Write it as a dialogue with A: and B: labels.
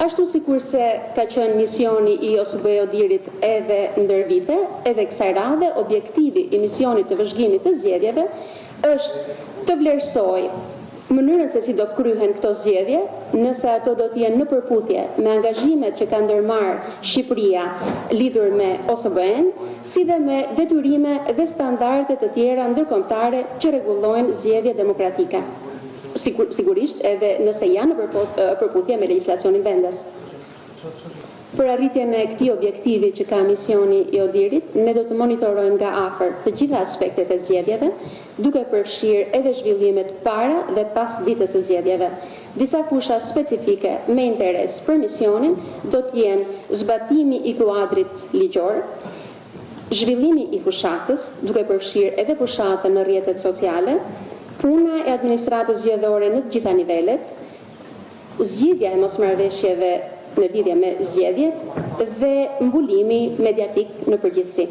A: Ashtu sikurse ka qenë misioni i OSBE-Odirit edhe ndër vite, edhe kësaj radhe objektivi i misionit të vëzhgimit të zgjedhjeve është të vlerësojë mënyrën se si do kryhen këto zgjedhje, nëse ato do të jenë në përputhje me angazhimet që ka ndërmarrë Shqipëria lidhur me OSBE-n, si dhe me detyrime dhe standarde të tjera ndërkombëtare që rregullojnë zgjedhjet demokratike. Sigurisht edhe nëse janë në përputhje me legjislacionin vendas. Për arritjen e këtij objektivi që ka misioni i Odirit, ne do të monitorojmë nga afër të gjitha aspektet e zgjedhjeve, duke përfshirë edhe zhvillimet para dhe pas ditës së zgjedhjeve. Disa fusha specifike me interes për misionin do të jenë zbatimi i kuadrit ligjor, zhvillimi i fushatës, duke përfshirë edhe fushatën në rrjetet sociale, puna e administratës zgjedhore në të gjitha nivelet, zgjidhja e mosmarrëveshjeve në lidhje me zgjedhjet dhe mbulimi mediatik në përgjithësi.